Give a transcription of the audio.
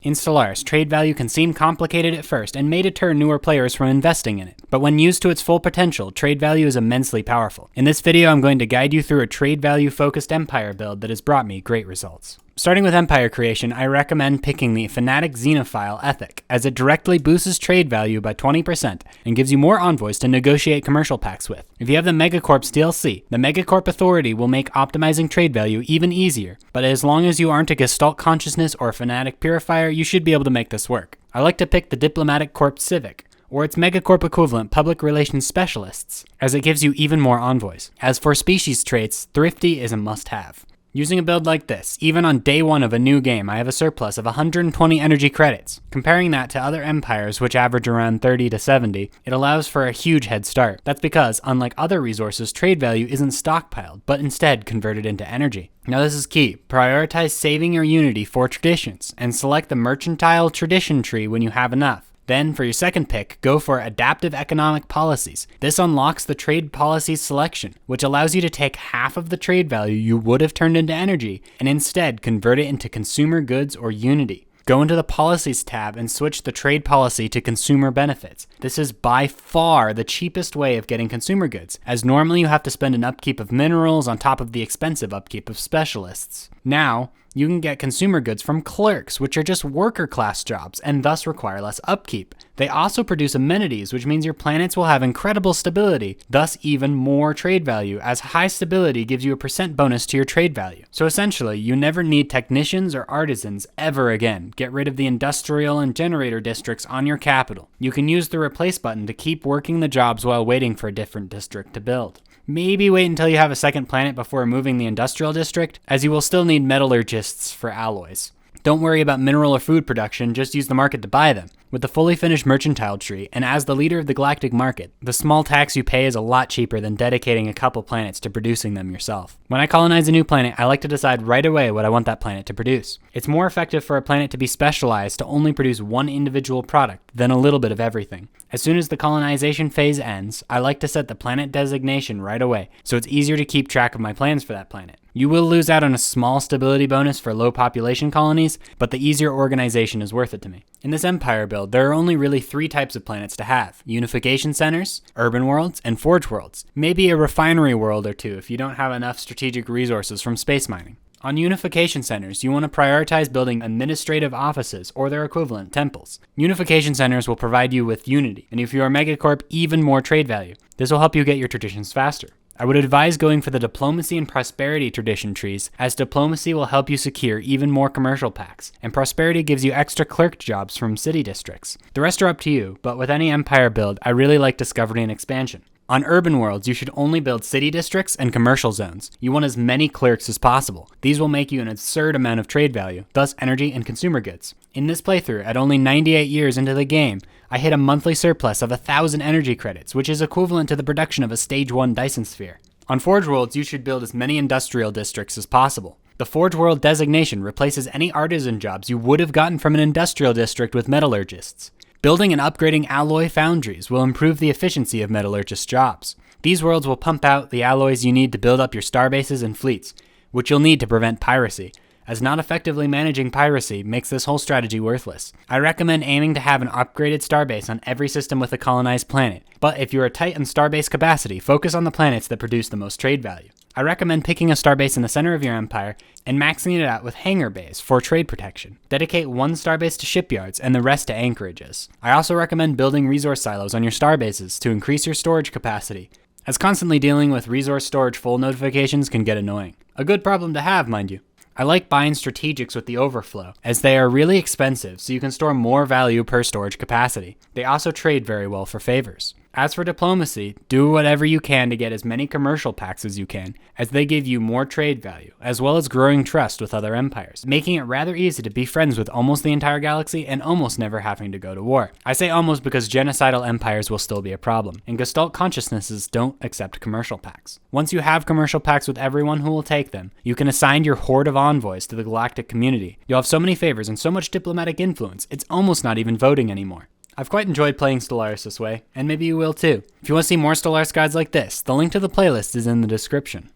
In Stellaris, trade value can seem complicated at first and may deter newer players from investing in it, but when used to its full potential, trade value is immensely powerful. In this video, I'm going to guide you through a trade value focused empire build that has brought me great results. Starting with empire creation, I recommend picking the Fanatic Xenophile ethic, as it directly boosts trade value by 20% and gives you more envoys to negotiate commercial pacts with. If you have the Megacorp's DLC, the Megacorp Authority will make optimizing trade value even easier, but as long as you aren't a Gestalt Consciousness or a Fanatic Purifier, you should be able to make this work. I like to pick the Diplomatic Corp Civic, or its Megacorp equivalent Public Relations Specialists, as it gives you even more envoys. As for species traits, Thrifty is a must-have. Using a build like this, even on day one of a new game, I have a surplus of 120 energy credits. Comparing that to other empires, which average around 30 to 70, it allows for a huge head start. That's because, unlike other resources, trade value isn't stockpiled, but instead converted into energy. Now this is key. Prioritize saving your unity for traditions, and select the mercantile tradition tree when you have enough. Then, for your second pick, go for adaptive economic policies. This unlocks the trade policies selection, which allows you to take half of the trade value you would have turned into energy, and instead convert it into consumer goods or unity. Go into the Policies tab and switch the trade policy to consumer benefits. This is by far the cheapest way of getting consumer goods, as normally you have to spend an upkeep of minerals on top of the expensive upkeep of specialists. Now, you can get consumer goods from clerks, which are just worker class jobs and thus require less upkeep. They also produce amenities, which means your planets will have incredible stability, thus even more trade value, as high stability gives you a % bonus to your trade value. So essentially, you never need technicians or artisans ever again. Get rid of the industrial and generator districts on your capital. You can use the replace button to keep working the jobs while waiting for a different district to build. Maybe wait until you have a second planet before moving the industrial district, as you will still need metallurgists for alloys. Don't worry about mineral or food production, just use the market to buy them. With the fully finished mercantile tree, and as the leader of the galactic market, the small tax you pay is a lot cheaper than dedicating a couple planets to producing them yourself. When I colonize a new planet, I like to decide right away what I want that planet to produce. It's more effective for a planet to be specialized to only produce one individual product than a little bit of everything. As soon as the colonization phase ends, I like to set the planet designation right away, so it's easier to keep track of my plans for that planet. You will lose out on a small stability bonus for low population colonies, but the easier organization is worth it to me. In this empire build, there are only really 3 types of planets to have: unification centers, urban worlds, and forge worlds. Maybe a refinery world or two if you don't have enough strategic resources from space mining. On unification centers, you want to prioritize building administrative offices or their equivalent temples. Unification centers will provide you with unity, and if you are Megacorp, even more trade value. This will help you get your traditions faster. I would advise going for the Diplomacy and Prosperity tradition trees, as Diplomacy will help you secure even more commercial packs, and Prosperity gives you extra clerk jobs from city districts. The rest are up to you, but with any empire build, I really like Discovery and Expansion. On urban worlds, you should only build city districts and commercial zones. You want as many clerks as possible. These will make you an absurd amount of trade value, thus energy and consumer goods. In this playthrough, at only 98 years into the game, I hit a monthly surplus of 1,000 energy credits, which is equivalent to the production of a Stage 1 Dyson Sphere. On Forge Worlds, you should build as many industrial districts as possible. The Forge World designation replaces any artisan jobs you would have gotten from an industrial district with metallurgists. Building and upgrading alloy foundries will improve the efficiency of metallurgist jobs. These worlds will pump out the alloys you need to build up your starbases and fleets, which you'll need to prevent piracy, as not effectively managing piracy makes this whole strategy worthless. I recommend aiming to have an upgraded starbase on every system with a colonized planet, but if you're tight on starbase capacity, focus on the planets that produce the most trade value. I recommend picking a starbase in the center of your empire and maxing it out with hangar bays for trade protection. Dedicate one starbase to shipyards and the rest to anchorages. I also recommend building resource silos on your starbases to increase your storage capacity, as constantly dealing with resource storage full notifications can get annoying. A good problem to have, mind you. I like buying strategics with the overflow, as they are really expensive, so you can store more value per storage capacity. They also trade very well for favors. As for diplomacy, do whatever you can to get as many commercial packs as you can, as they give you more trade value, as well as growing trust with other empires, making it rather easy to be friends with almost the entire galaxy and almost never having to go to war. I say almost because genocidal empires will still be a problem, and Gestalt consciousnesses don't accept commercial packs. Once you have commercial packs with everyone who will take them, you can assign your horde of envoys to the galactic community. You'll have so many favors and so much diplomatic influence, it's almost not even voting anymore. I've quite enjoyed playing Stellaris this way, and maybe you will too. If you want to see more Stellaris guides like this, the link to the playlist is in the description.